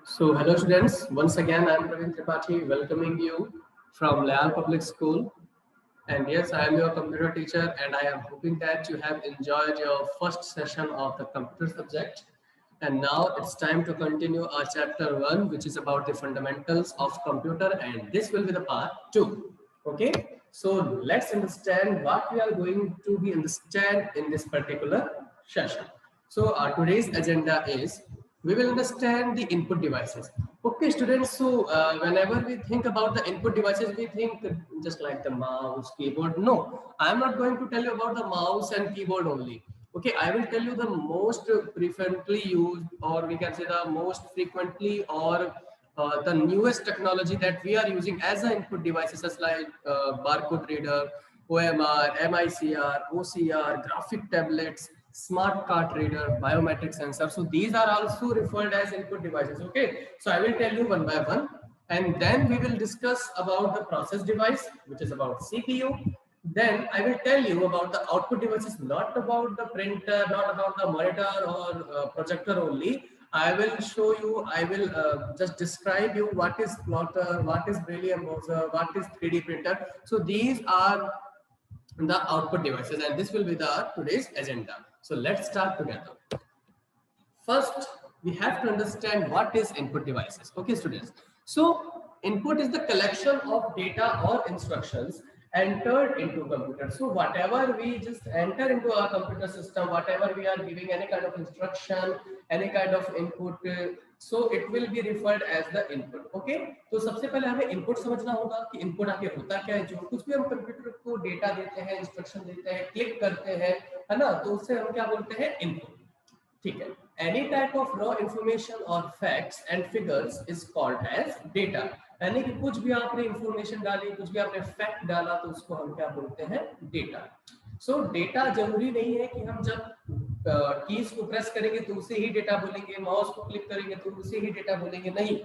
So, hello students. Once again, I am Praveen welcoming you from Lyall Public School. And yes, I am your computer teacher, and I am hoping that you have enjoyed your first session of the computer subject. And now it's time to continue our chapter 1, which is about the fundamentals of computer, and this will be the part 2. Okay, so let's understand what we are going to be understand in this particular session. So our today's agenda is we will understand the input devices. Okay, students. So whenever we think about the input devices, we think just like the mouse, keyboard. No, I am not going to tell you about the mouse and keyboard only. Okay, I will tell you the most frequently used, or we can say the most frequently, or the newest technology that we are using as an input devices, such like barcode reader, OMR, MICR, OCR, graphic tablets, smart card reader, biometric sensor. So these are also referred as input devices. Okay, so I will tell you one by one, and then we will discuss about the process device, which is about CPU. Then I will tell you about the output devices, not about the printer, not about the monitor or projector only. I will show you, I will just describe you what is plotter, what is Braille Embosser, what is 3D printer. So these are the output devices, and this will be the today's agenda. So let's start together. First, we have to understand what is input devices. Okay, students. So input is the collection of data or instructions entered into computer. So whatever we just enter into our computer system, whatever we are giving any kind of instruction, any kind of input, so it will be referred as the input. Okay, तो सबसे पहले हमें input समझना होगा कि input आगे होता क्या है. जो कुछ भी हम कंप्यूटर को डेटा देते हैं, इंस्ट्रक्शन देते हैं, क्लिक करते हैं, है ना, तो उससे हम क्या बोलते हैं, इनपुट. ठीक है. Any type of raw information or facts and figures is called as data. यानी कि कुछ भी आपने इंफॉर्मेशन डाली, कुछ भी आपने फैक्ट डाला, तो उसको हम क्या बोलते हैं, डेटा. सो डेटा जरूरी नहीं है कि हम जब कीज को प्रेस करेंगे तो उसे ही डेटा बोलेंगे, माउस को क्लिक करेंगे तो उसे ही डेटा बोलेंगे. नहीं,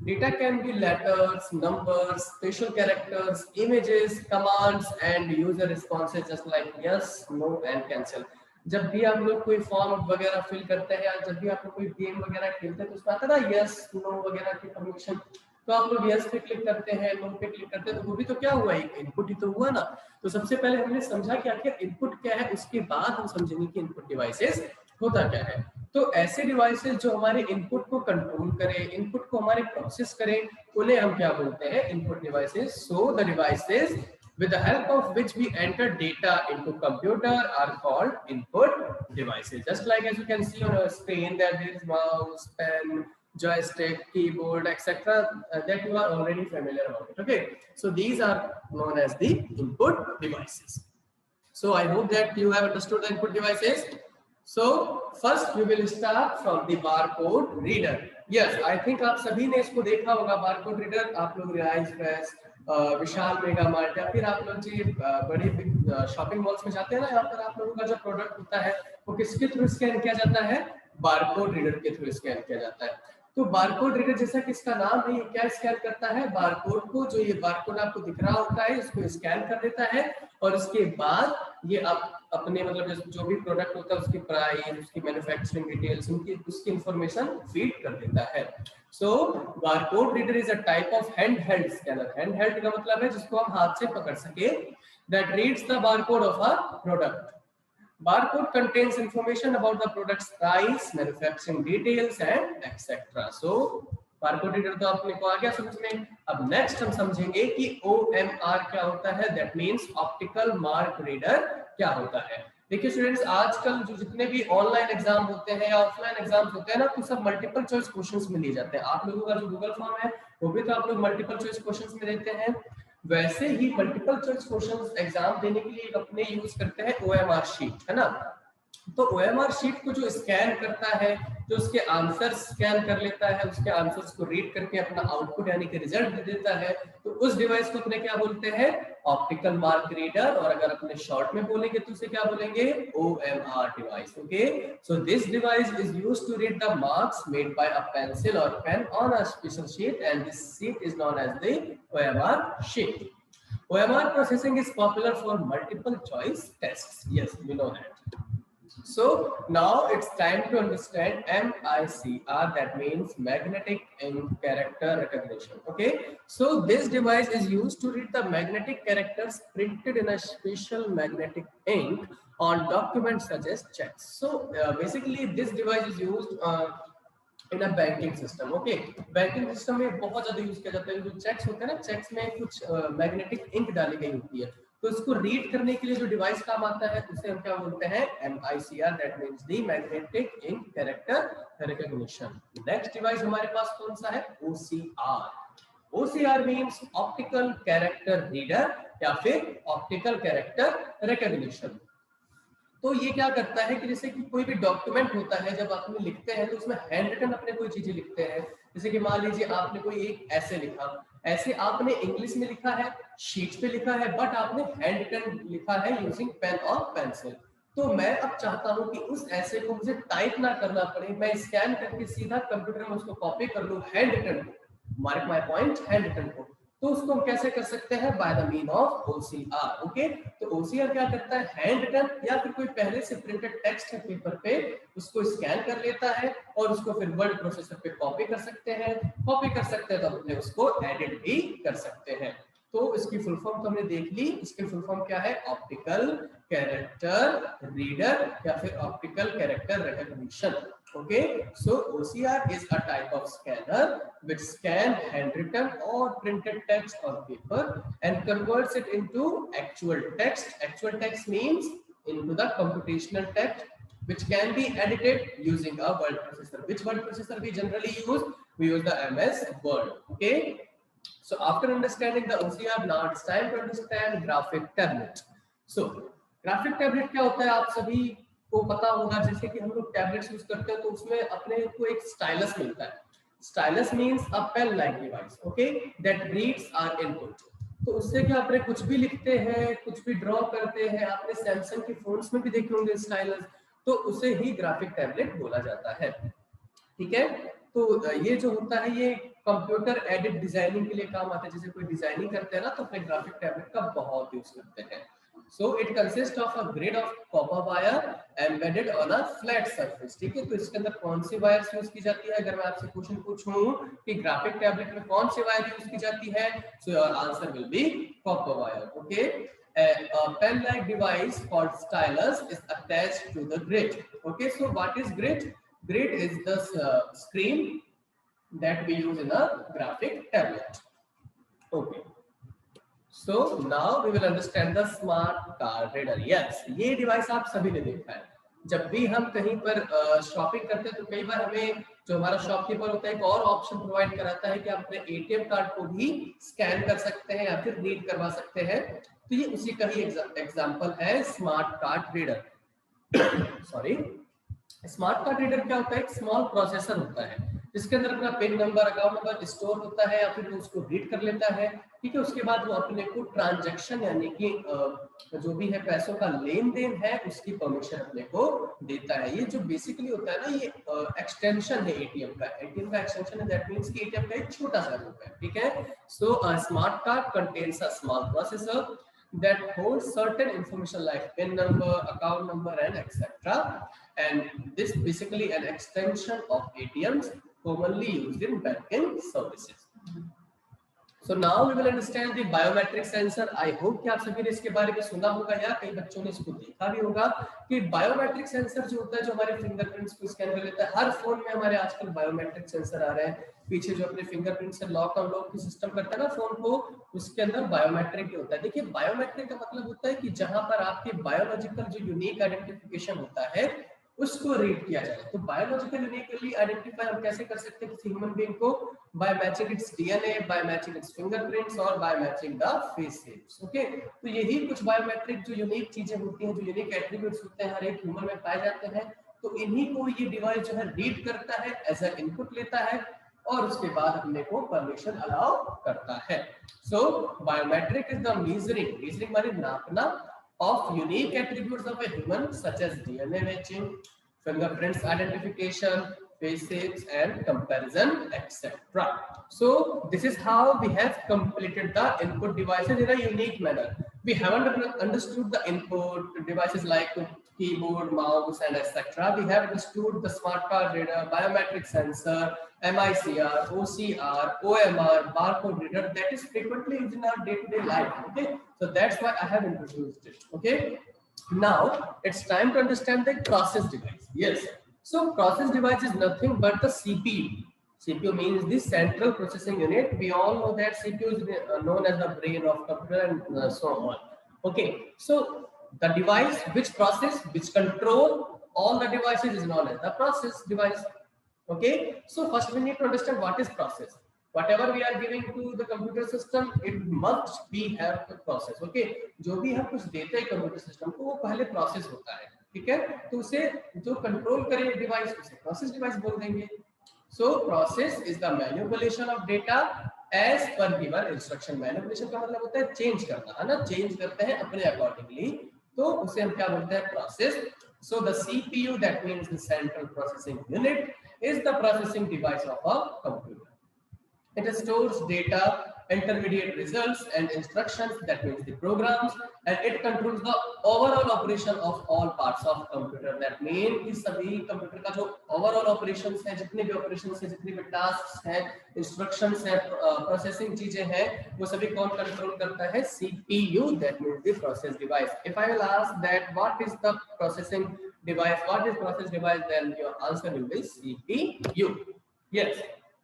data can be letters, numbers, special characters, images, commands and user responses just like yes, no and cancel. जब भी आप लोग कोई फॉर्म वगैरह फिल करते हैं, या जब भी आप लोग कोई गेम वगैरह खेलते हैं, तो उसमें आता है ना यस, नो वगैरह की परमिशन, तो आप लोग यस पे क्लिक करते हैं, नो पे क्लिक करते हैं, तो वो भी तो क्या हुआ, एक इनपुट ही तो हुआ ना. तो सबसे पहले हमने समझा कि आखिर इनपुट क्या है, उसके बाद हम समझेंगे कि इनपुट डिवाइसेस होता क्या है. तो ऐसे डिवाइसेस जो हमारे इनपुट को कंट्रोल करें, इनपुट को हमारे प्रोसेस करें, उन्हें हम क्या बोलते हैं, input devices. So the devices with the help of which we enter data into computer are called input devices. Just like as you can see on our screen that there is mouse, pen, joystick, keyboard, etc. That you are already familiar about it. Okay, so these are known as the input devices. So I hope that you have understood the input devices. So first we will start from the barcode reader. Yes, I think आप सभी ने इसको देखा होगा, barcode reader. आप लोग Reliance fresh, विशाल mega mart, या फिर आप लोग जी बड़ी शॉपिंग मॉल्स में जाते हैं ना, यहाँ पर आप लोगों का जो प्रोडक्ट होता है वो किसके थ्रू स्कैन किया जाता है, बारकोड रीडर के थ्रू स्कैन किया जाता है. तो बारकोड रीडर जैसा कि इसका नाम है, क्या स्कैन करता है, बारकोड को, जो ये बारकोड आपको दिख रहा होता है, इसको स्कैन कर देता है, और उसके बाद ये अपने मतलब जो भी प्रोडक्ट होता है उसकी प्राइस, उसकी मैन्युफैक्चरिंग डिटेल्स, उसकी इंफॉर्मेशन फीड कर देता है. So barcode reader is a type of hand held scanner. Hand held का मतलब है जिसको हम हाथ से पकड़ सके, that reads the barcode of a product. Barcode contains information about the product's price, manufacturing details and etc. So barcode reader तो आपने को आ गया समझ में. अब नेक्स्ट हम समझेंगे कि OMR क्या होता है, that means optical mark reader क्या होता है. देखिए स्टूडेंट्स, आजकल जो जितने भी ऑनलाइन एग्जाम होते हैं या ऑफलाइन एग्जाम्स होते हैं ना, तो सब मल्टीपल चॉइस क्वेश्चंस में लिए जाते हैं. आप लोगों का जो गूगल फॉर्म है वो भी तो आप लोग मल्टीपल चॉइस क्वेश्चंस में देते हैं. वैसे ही मल्टीपल चॉइस क्वेश्चंस एग्जाम देने के लिए अपने यूज करते हैं OMR शीट, है ना. तो OMR शीट को जो स्कैन करता है, जो उसके आंसर्स स्कैन कर लेता है, उसके आंसर्स को रीड करके अपना आउटपुट यानी कि रिजल्ट दे देता है, तो उस डिवाइस को अपने क्या बोलते हैं, ऑप्टिकल मार्क रीडर. और अगर अपने शॉर्ट में बोलेंगे तो उसे क्या बोलेंगे, OMR device. Okay, so this device is used to read the marks made by a pencil और pen on a special sheet, and this sheet is known as the OMR sheet. OMR processing is popular for multiple choice tests. Yes, we know that. So now it's time to understand MICR, that means magnetic ink character recognition. Okay, so this device is used to read the magnetic characters printed in a special magnetic ink on documents such as checks. So basically this device is used in a banking system. Okay, banking system में बहुत ज्यादा use किया जाता है. जो checks होते हैं ना, चेक्स में कुछ मैग्नेटिक इंक डाली गई होती है, तो इसको रीड करने के लिए जो डिवाइस काम आता है उसे हम क्या बोलते हैं, MICR, that means the magnetic ink character recognition. Next device हमारे पास कौन सा है, OCR. OCR means optical character reader या फिर ऑप्टिकल कैरेक्टर रिकॉग्निशन. तो ये क्या करता है कि जैसे कि कोई भी डॉक्यूमेंट होता है, जब आप लिखते हैं तो उसमें हैंड रिटन अपने कोई चीजें लिखते हैं. जैसे कि मान लीजिए आपने कोई एक ऐसे लिखा, ऐसे आपने इंग्लिश में लिखा है, शीट पे लिखा है, बट आपने हैंड रिटन लिखा है यूजिंग पेन और पेंसिल. तो मैं अब चाहता हूं कि उस ऐसे को मुझे टाइप ना करना पड़े, मैं स्कैन करके सीधा कंप्यूटर में उसको कॉपी कर लूं हैंड रिटन को, mark my point, hand written को. तो उसको हम कैसे कर सकते हैं, by the mean of OCR. Okay, तो OCR क्या करता है, हैंड रिटन या फिर कोई पहले से प्रिंटेड टेक्स्ट है पेपर पे, उसको स्कैन कर लेता है और उसको फिर वर्ड प्रोसेसर पे कॉपी कर सकते हैं. कॉपी कर सकते हैं तो अपने उसको एडिट भी कर सकते हैं. तो इसकी फुल फॉर्म तो हमने देख ली. इसकी फुल फॉर्म क्या है, ऑप्टिकल कैरेक्टर रीडर या फिर optical character recognition. Okay, so OCR is a type of scanner which scan handwritten or printed text on paper and converts it into actual text. Actual text means into the computational text which can be edited using a word processor. Which word processor we generally use? We use the MS Word. Okay, so after understanding the OCR, now it's time to understand graphic tablet. So graphic tablet क्या होता है, आप सभी को पता होगा. जैसे कि हम लोग टैबलेट्स यूज करते हैं तो उसमें अपने को एक स्टाइलस मिलता है. Stylus means a pen like device, okay, that reads our input. तो उससे क्या अपने कुछ भी लिखते हैं, कुछ भी ड्रॉ करते हैं. आपने सैमसंग के फोन्स में भी देखे होंगे स्टाइलस, तो उसे ही ग्राफिक टैबलेट बोला जाता है. ठीक है, तो ये जो होता है ये कंप्यूटर एडेड डिजाइनिंग के लिए काम आता है. जैसे कोई डिजाइनिंग करते हैं ना, तो अपने ग्राफिक टैबलेट का बहुत यूज करते हैं. So it consists of a grid of copper wire embedded on a flat surface. ठीक है, तो इसके अंदर कौन सी वायर यूज की जाती है. अगर मैं आपसे क्वेश्चन पूछूं कि ग्राफिक टैबलेट में कौन सी वायर यूज की जाती है, so your answer will be copper wire. Okay, a pen like device called stylus is attached to the grid. Okay, so what is grid? Grid is the screen that we use in a graphic tablet. Okay, so now we will understand the smart card reader. Yes, ये device आप सभी ने देखा है. जब भी हम कहीं पर शॉपिंग करते हैं तो कई बार हमें जो हमारा शॉपकीपर होता है एक और ऑप्शन प्रोवाइड कराता है कि आप अपने ATM कार्ड को भी स्कैन कर सकते हैं या फिर रीड करवा सकते हैं. तो ये उसी का ही एग्जांपल है smart card reader. Sorry, smart card reader क्या होता है, एक स्मॉल प्रोसेसर होता है जिसके अंदर अपना pin number, account number store होता है या फिर वो उसको रीड कर लेता है. ठीक है, उसके बाद वो अपने को ट्रांजैक्शन यानी कि जो भी है पैसों का लेन देन है उसकी परमिशन अपने को देता है. ये जो बेसिकली होता है ना, ये एक्सटेंशन है ATM का. ATM का एक्सटेंशन है, दैट मींस कि ATM का एक छोटा सा रूप है. ठीक है, so smart card contains a small processor that holds certain information like PIN number, account number, and etc. And this basically an extension of ATMs commonly used in banking services. So now we will understand the biometric sensor. I hope कि आप सभी ने इसके बारे में सुना होगा या कई बच्चों ने इसको देखा भी होगा कि बायोमेट्रिक सेंसर जो होता है जो हमारे फिंगरप्रिंट्स को स्कैन कर लेता है. हर फोन में हमारे आजकल बायोमेट्रिक सेंसर आ रहे हैं. पीछे जो अपने फिंगरप्रिंट से लॉक अनलॉक की सिस्टम करता है ना फोन को, उसके अंदर बायोमेट्रिक होता है. देखिए, बायोमेट्रिक का मतलब होता है कि जहां पर आपके बायोलॉजिकल जो यूनिक आइडेंटिफिकेशन होता है उसको रीड किया जाए. तो बायोलॉजिकल यूनिकली आइडेंटिफाई हम कैसे कर सकते हैं किसी ह्यूमन बीइंग को, by matching its DNA, by matching its fingerprints और by matching the face shapes. Okay, तो यही कुछ बायोमेट्रिक जो यूनिक चीजें होती हैं, जो यूनिक एट्रीब्यूट्स होते हैं हर एक ह्यूमन में पाए जाते हैं. तो इन्हीं को ये डिवाइस जो है रीड करता है, एज अ इनपुट लेता है और उसके बाद अपने को परमिशन अलाउ करता है. सो बायोमेट्रिक इज द मेजरिंग माने नापना of unique attributes of a human such as DNA matching, fingerprints identification, face shapes and comparison, etc. So this is how we have completed the input devices in a unique manner. We haven't understood the input devices like keyboard, mouse, and etc. We have understood the smart card reader, biometric sensor, MICR, OCR, OMR, barcode reader that is frequently used in our day-to-day life. Okay, so that's why I have introduced it. Okay, now it's time to understand the process device. Yes, so process device is nothing but the CPU. CPU means the central processing unit. We all know that CPU is known as the brain of computer and so on. Okay, so the device which process, which control all the devices is known as the process device. Okay, so first we need to understand what is process. Whatever we are giving to the computer system, it must be have the process. Okay, जो भी हम कुछ देते हैं computer system को वो पहले process होता है, ठीक है, तो उसे जो कंट्रोल करे डिवाइस उसे प्रोसेस डिवाइस बोल देंगे. So process is the manipulation of data as per given instruction. Manipulation का मतलब होता है चेंज करना, है ना, चेंज करते हैं अपने अकॉर्डिंगली, तो उसे हम क्या बोलते हैं, process. So the CPU, that means the central processing unit, is the processing device of a computer. It stores data, intermediate results and instructions, that means the programs, and it controls the overall operation of all parts of computer. That means कि सभी computer का जो overall operations है, जितने भी operations है, जितने भी tasks हैं, instructions हैं, processing चीजें हैं, वो सभी कौन control करता है, CPU, that means the process device. If I will ask that what is the processing device, what is process device, then your answer will be CPU. Yes.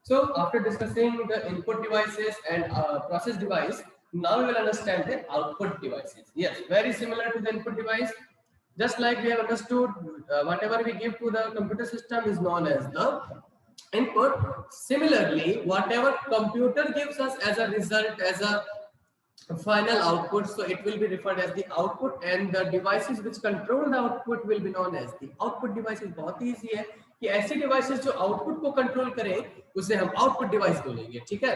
So after discussing the input devices and process device, now we will understand the output devices. Yes, very similar to the input device. Just like we have understood, whatever we give to the computer system is known as the input. Similarly, whatever computer gives us as a result, as a final output, so it will be referred as the output, and the devices which control the output will be known as the output devices. बहुत ही easy है कि ऐसी devices जो output को control करें उसे हम output device बोलेंगे, ठीक है.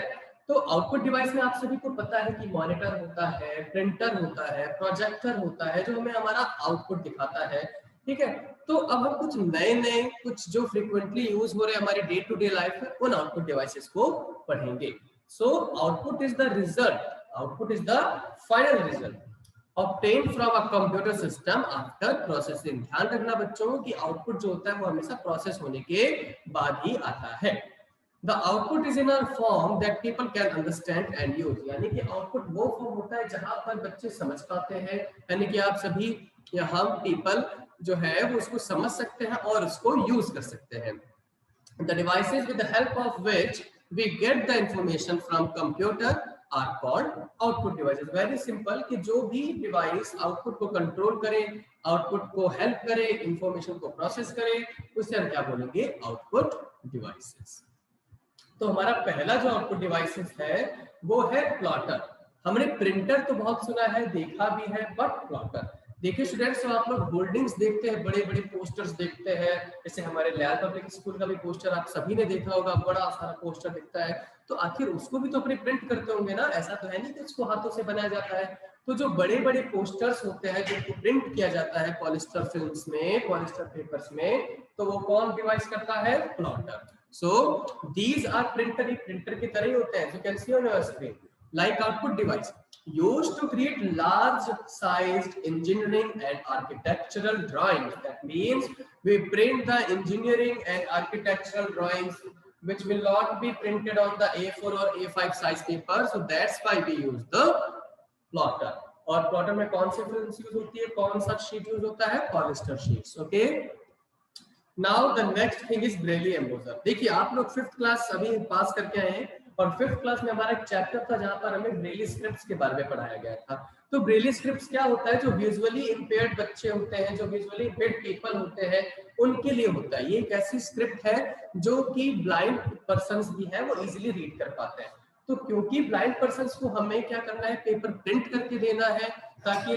तो output device में आप सभी को पता है कि monitor होता है, printer होता है, projector होता है, जो हमें हमारा output दिखाता है, ठीक है. तो अब हम कुछ नए कुछ जो frequently use हो रहे हैं हमारे day to day life में, उन output devices को पढ़ेंगे. So output is the result. Output is the final result obtained from a computer system after processing. ध्यान रखना बच्चों कि output जो होता है वो हमेशा process होने के बाद ही आता है. The output is in a form that people can understand and use. यानी कि output वो form होता है जहां पर बच्चे समझ पाते हैं, यानी कि आप सभी या हम people जो है वो उसको समझ सकते हैं और उसको use कर सकते हैं. The devices with the help of which we get the information from computer are called output devices. Very simple कि जो भी device output को control करे, output को help करे, information को process करे, उसे हम क्या बोलेंगे, output devices. तो हमारा पहला जो output devices है वो है plotter. हमने printer तो बहुत सुना है, देखा भी है, but plotter देखिए स्टूडेंट्स, तो आप लोग होल्डिंग्स देखते हैं, बड़े बड़े पोस्टर्स देखते हैं, जैसे हमारे लयाल पब्लिक स्कूल का भी पोस्टर आप सभी ने देखा होगा, बड़ा सारा पोस्टर दिखता है, तो आखिर उसको भी तो अपने प्रिंट करते होंगे ना, ऐसा तो है नहीं कि उसको हाथों से बनाया जाता है. तो जो बड़े बड़े पोस्टर्स होते हैं जिनको प्रिंट किया जाता है पॉलिस्टर फिल्म्स में, पॉलिस्टर पेपर्स में, तो वो कौन डिवाइस करता है, plotter. So these are printer, printer की तरह ही होते हैं, जो can see on your screen. Like output device used to create large sized engineering and architectural drawings. That means we print the engineering and architectural drawings which will not be printed on the A4 or A5 size paper, so that's why we use the plotter. और plotter में कौन सी films use होती है, कौन सा sheet use होता है, polyester sheets. Okay, now the next thing is Braille embosser. देखिए आप लोग 5th क्लास अभी पास करके आए हैं और 5th क्लास में हमारा एक चैप्टर था जहां पर हमें ब्रेली स्क्रिप्ट्स के बारे में पढ़ाया गया था. तो ब्रेली स्क्रिप्ट्स क्या होता है, जो विजुअली इंपेयर्ड बच्चे होते हैं, जो विजुअली इंपेयर्ड पीपल होते हैं, उनके लिए होता है. ये एक ऐसी स्क्रिप्ट है जो कि ब्लाइंड पर्संस भी है वो इजीली रीड कर पाते हैं. तो क्योंकि ब्लाइंड पर्संस को हमें क्या करना है, पेपर प्रिंट करके देना है ताकि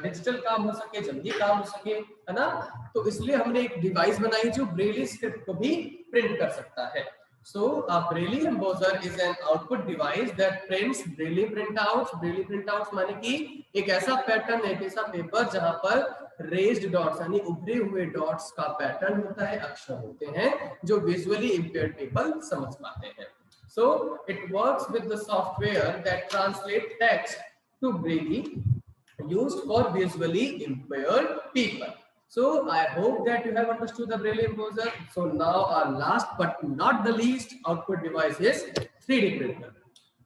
डिजिटल काम हो सके, जल्दी काम हो सके, है ना. तो इसलिए हमने एक डिवाइस बनाई जो ब्रेली स्क्रिप्ट को भी प्रिंट कर सकता है. So a Braille embosser is an output device that prints Braille printouts. Braille printouts माने कि एक ऐसा पैटर्न, एक ऐसा पेपर जहां पर raised dots यानी उभरे हुए डॉट्स का पैटर्न होता है, अक्षर होते हैं जो विजुअली इंपेयर्ड पीपल समझ पाते हैं. So it works with the software that translate text to Braille used for visually impaired people. So I hope that you have understood the Braille Embosser. So now our last but not the least output device is 3D printer.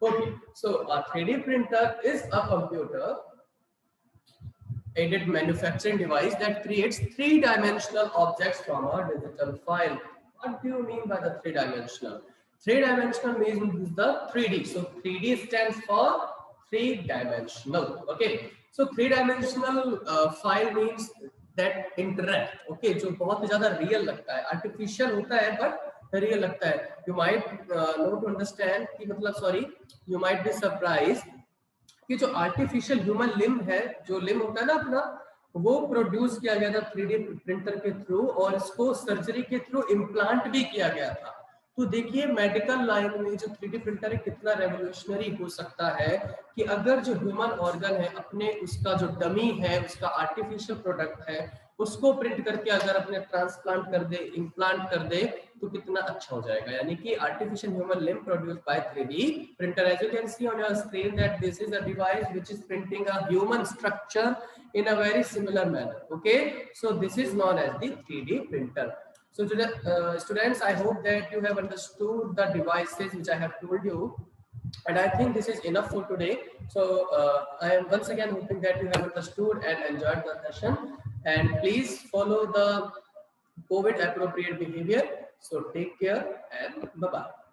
Okay, so a 3D printer is a computer aided manufacturing device that creates three-dimensional objects from a digital file. What do you mean by the three-dimensional? Three-dimensional means the 3D. So 3D stands for three-dimensional. Okay. So three-dimensional file means that interact. Okay. जो बहुत ही ज़्यादा real लगता है, artificial होता है but real लगता है. You might not understand कि मतलब sorry, you might be surprised कि जो आर्टिफिशियल ह्यूमन लिम्ब है, जो लिम्ब होता है ना अपना, वो प्रोड्यूस किया गया था 3D प्रिंटर के थ्रू और इसको सर्जरी के थ्रू इम्प्लांट भी किया गया था। तो देखिए मेडिकल लाइन में जो 3D प्रिंटर है कितना रेवोल्यूशनरी हो सकता है कि अगर जो ह्यूमन ऑर्गन है अपने उसका जो डमी है, उसका आर्टिफिशियल प्रोडक्ट है, उसको प्रिंट करके अगर अपने ट्रांसप्लांट कर दे, इम्प्लांट कर दे, तो कितना अच्छा हो जाएगा। यानी कि artificial human limb produced by 3D printer. As you can see on your screen that this is a device which is printing a human structure in a very similar manner. Okay, so this is known as the 3D printer. So to the students, I hope that you have understood the devices which I have told you. And I think this is enough for today. So I am once again hoping that you have understood and enjoyed the session. And please follow the COVID appropriate behavior. So take care and bye-bye.